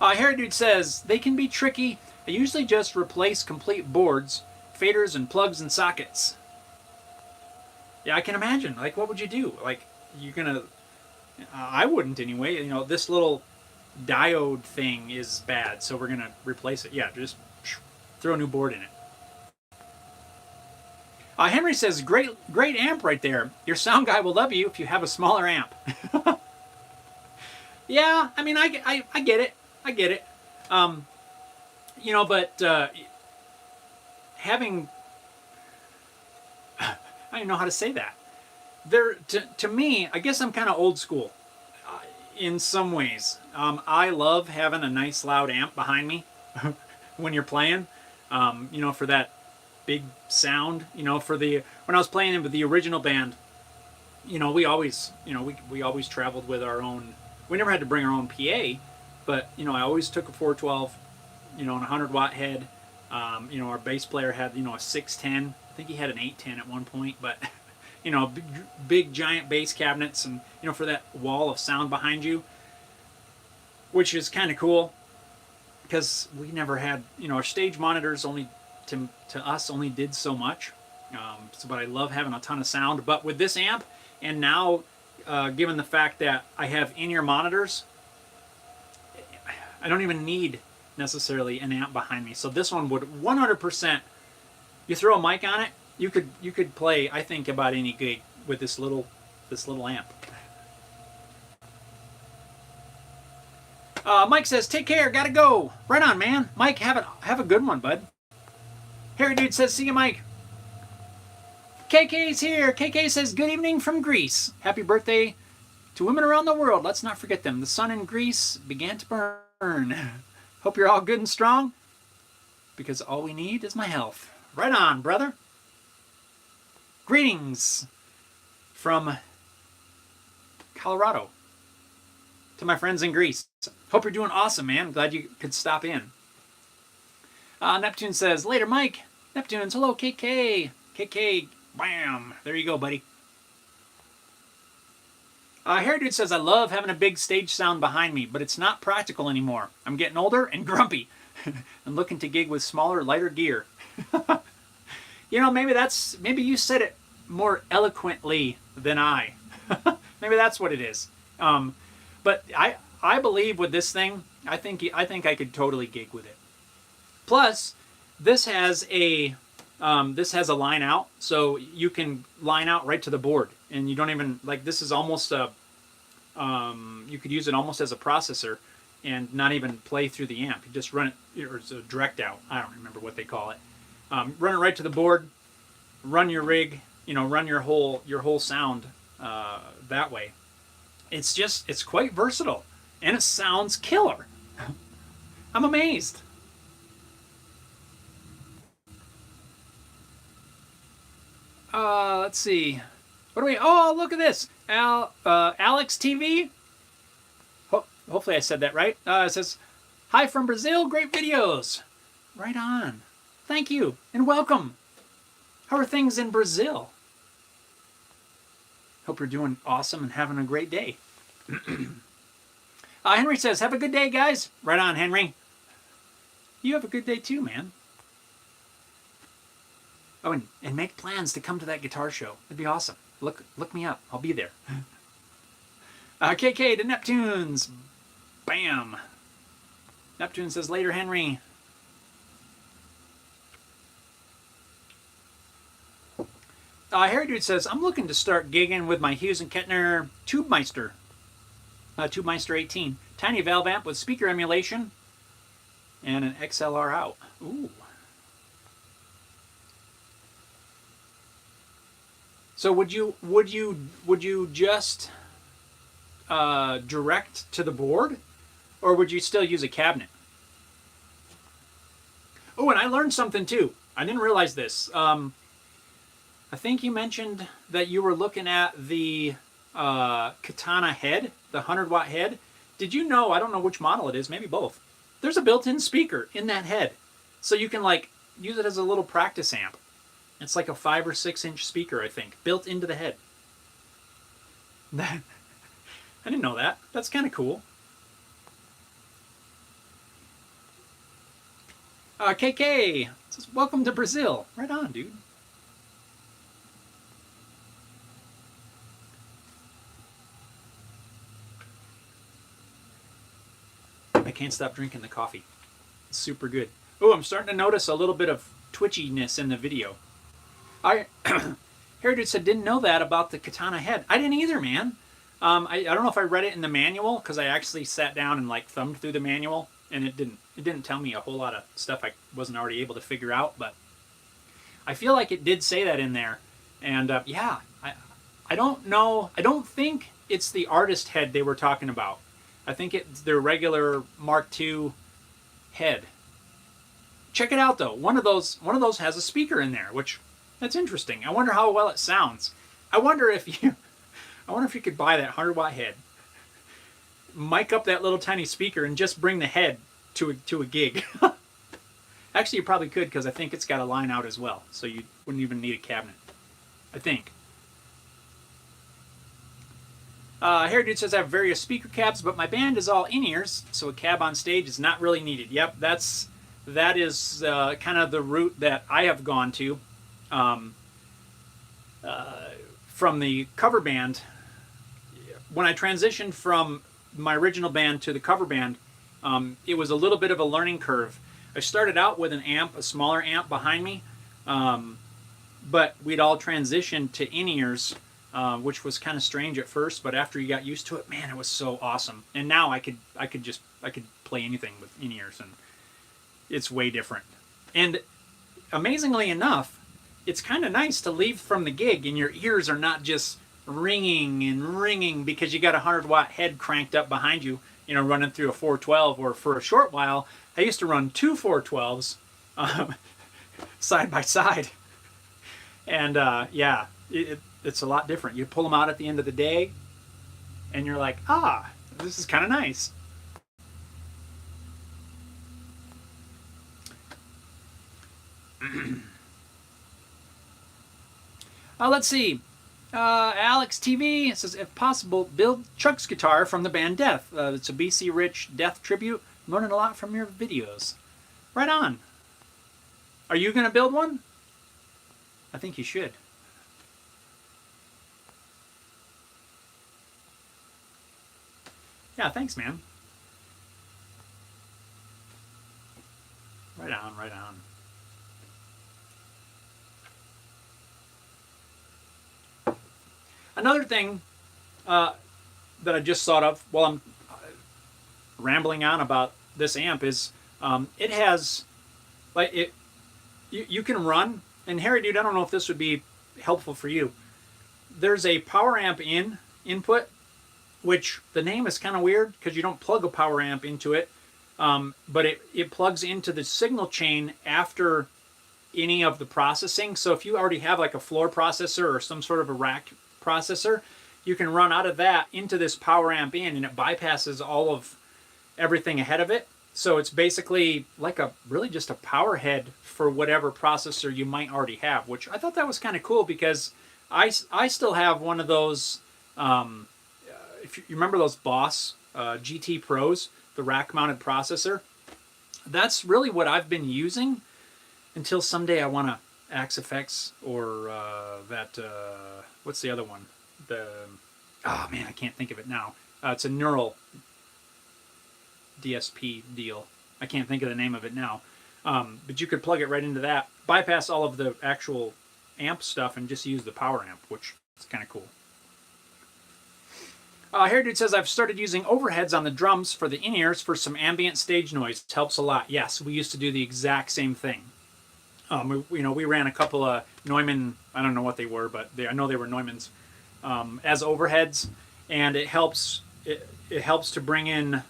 Harry Dude says they can be tricky. I usually just replace complete boards, faders, and plugs and sockets. Yeah, I can imagine. Like, what would you do? Like, you're gonna. I wouldn't anyway. You know, this little diode thing is bad, so we're gonna replace it. Yeah, just throw a new board in it. Henry says, great amp right there. Your sound guy will love you if you have a smaller amp. Yeah, I mean, I get it. I get it. You know, but having... I don't even know how to say that. To me, I guess I'm kind of old school in some ways. I love having a nice loud amp behind me when you're playing, you know, for that big sound, you know, when I was playing with the original band, you know, we always traveled with our own, we never had to bring our own PA, but, you know, I always took a 412, you know, and a 100 watt head. You know, our bass player had, you know, a 610. I think he had an 810 at one point, but, you know, big giant bass cabinets and, you know, for that wall of sound behind you, which is kind of cool because we never had, you know, our stage monitors only, to us, only did so much. But I love having a ton of sound. But with this amp, and now given the fact that I have in-ear monitors, I don't even need necessarily an amp behind me. So this one would 100%. You throw a mic on it, you could play, I think, about any gig with this little amp. Mike says, "Take care, gotta go." Right on, man. Mike, have a good one, bud. Harry Dude says, "See you, Mike." KK's here. KK says, "Good evening from Greece. Happy birthday to women around the world. Let's not forget them. The sun in Greece began to burn. Hope you're all good and strong, because all we need is my health." Right on, brother. Greetings from Colorado to my friends in Greece. Hope you're doing awesome, man. Glad you could stop in. Neptune says, "Later, Mike." Neptune's, "Hello, KK." KK, bam. There you go, buddy. Hair Dude says, I love having a big stage sound behind me, but it's not practical anymore. I'm getting older and grumpy. I'm looking to gig with smaller, lighter gear. You know, maybe you said it more eloquently than I. Maybe that's what it is. But I believe with this thing, I think I could totally gig with it. Plus, this has a line out, so you can line out right to the board, and you don't even like. This is almost a you could use it almost as a processor, and not even play through the amp. You just run it, or it's a direct out. I don't remember what they call it. Run it right to the board. Run your rig. You know, run your whole sound that way. It's quite versatile, and it sounds killer. I'm amazed. Let's see. What do we? Oh, look at this. Alex TV. Hopefully I said that right. It says, "Hi from Brazil. Great videos." Right on. Thank you and welcome. How are things in Brazil? Hope you're doing awesome and having a great day. Henry says, "Have a good day, guys." Right on, Henry. You have a good day too, man. Oh, and make plans to come to that guitar show. It'd be awesome. Look me up. I'll be there. KK to Neptunes. Bam. Neptune says, later, Henry. Harry Dude says, I'm looking to start gigging with my Hughes and Kettner Tubemeister. Tubemeister 18. Tiny valve amp with speaker emulation and an XLR out. Ooh. So would you just direct to the board, or would you still use a cabinet? Oh, and I learned something too. I didn't realize this. I think you mentioned that you were looking at the Katana head, the 100-watt head. Did you know, I don't know which model it is, maybe both. There's a built-in speaker in that head. So you can like use it as a little practice amp. It's like a 5 or 6 inch speaker, I think, built into the head. I didn't know that. That's kind of cool. KK says, welcome to Brazil. Right on, dude. I can't stop drinking the coffee. It's super good. Oh, I'm starting to notice a little bit of twitchiness in the video. Heritage said, didn't know that about the Katana head. I didn't either, man. I don't know if I read it in the manual, because I actually sat down and like thumbed through the manual, and it didn't tell me a whole lot of stuff I wasn't already able to figure out, but I feel like it did say that in there. And yeah, I don't know. I don't think it's the artist head they were talking about. I think it's their regular Mark II head. Check it out though. One of those has a speaker in there, which that's interesting. I wonder how well it sounds. I wonder if you could buy that 100-watt head, mic up that little tiny speaker, and just bring the head to a gig. Actually, you probably could, because I think it's got a line out as well, so you wouldn't even need a cabinet. I think. Hair Dude says I have various speaker cabs, but my band is all in-ears, so a cab on stage is not really needed. Yep, that is kind of the route that I have gone to. From the cover band, when I transitioned from my original band to the cover band, it was a little bit of a learning curve. I started out with an amp, a smaller amp behind me, but we'd all transitioned to in-ears, which was kind of strange at first, but after you got used to it, man, it was so awesome. And now I could play anything with in-ears, and it's way different. And amazingly enough, it's kind of nice to leave from the gig and your ears are not just ringing and ringing because you got a 100-watt head cranked up behind you, running through a 412. Or for a short while, I used to run 2 412s side by side. And yeah, it's a lot different. You pull them out at the end of the day and you're like, this is kind of nice. Let's see. Alex TV says, if possible, build Chuck's guitar from the band Death. It's a BC Rich Death tribute. I'm learning a lot from your videos. Right on. Are you going to build one? I think you should. Yeah, thanks, man. Right on, right on. Another thing that I just thought of while I'm rambling on about this amp is it has, like, you can run, and Harry Dude, I don't know if this would be helpful for you. There's a power amp input, which the name is kind of weird because you don't plug a power amp into it, but it plugs into the signal chain after any of the processing. So if you already have like a floor processor or some sort of a rack processor, you can run out of that into this power amp in, and it bypasses all of everything ahead of it. So it's basically like really just a power head for whatever processor you might already have, which I thought that was kind of cool because I still have one of those, if you remember those Boss GT Pros, the rack mounted processor. That's really what I've been using until someday I want to Axe FX or what's the other one? Oh man, I can't think of it now. It's a neural DSP deal. I can't think of the name of it now. But you could plug it right into that, bypass all of the actual amp stuff, and just use the power amp, which is kind of cool. Hair Dude says, I've started using overheads on the drums for the in-ears for some ambient stage noise. It helps a lot. Yes, we used to do the exact same thing. We ran a couple of Neumann, I don't know what they were, but I know they were Neumanns, as overheads, and it helps to bring in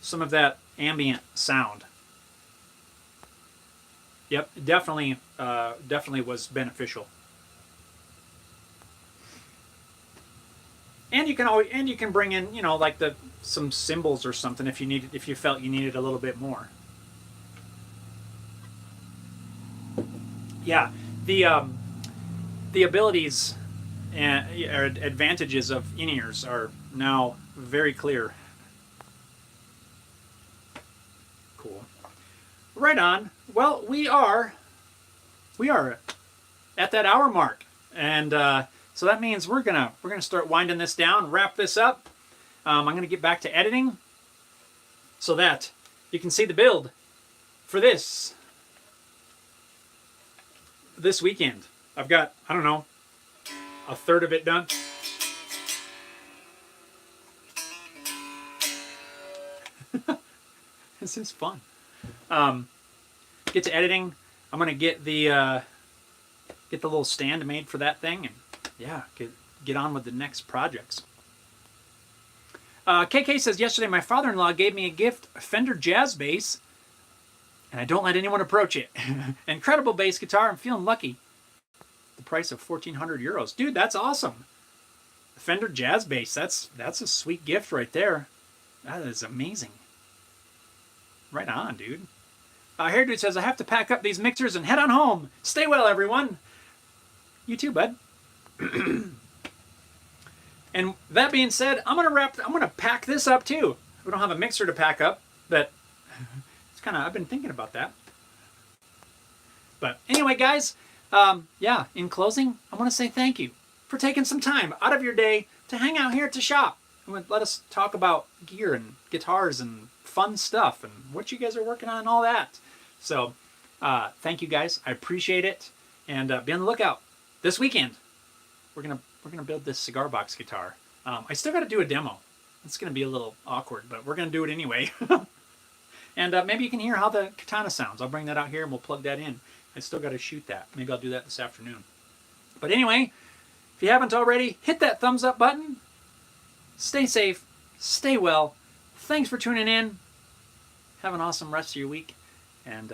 some of that ambient sound. Yep, definitely was beneficial. And you can bring in, like some cymbals or something if you felt you needed a little bit more. Yeah, the abilities or advantages of in-ears are now very clear. Cool. Right on. Well, we are at that hour mark, and so that means we're gonna start winding this down, wrap this up. I'm gonna get back to editing so that you can see the build for this weekend. I've got, I don't know, a third of it done. This is fun. Get to editing. I'm gonna get the little stand made for that thing, and yeah, get on with the next projects. KK says, yesterday my father-in-law gave me a gift, a Fender jazz bass, and I don't let anyone approach it. Incredible bass guitar. I'm feeling lucky. The price of 1,400 euros. Dude, that's awesome. The Fender jazz bass. That's a sweet gift right there. That is amazing. Right on, dude. Hair Dude says, I have to pack up these mixers and head on home. Stay well, everyone. You too, bud. And that being said, I'm gonna pack this up too. We don't have a mixer to pack up, but I've been thinking about that. But anyway, guys, yeah, in closing, I want to say thank you for taking some time out of your day to hang out here at the shop and let us talk about gear and guitars and fun stuff and what you guys are working on and all that. So thank you guys. I appreciate it. And be on the lookout. This weekend, we're gonna build this cigar box guitar. I still got to do a demo. It's gonna be a little awkward, but we're gonna do it anyway. And maybe you can hear how the katana sounds. I'll bring that out here and we'll plug that in. I still got to shoot that. Maybe I'll do that this afternoon. But anyway, if you haven't already, hit that thumbs up button. Stay safe. Stay well. Thanks for tuning in. Have an awesome rest of your week. And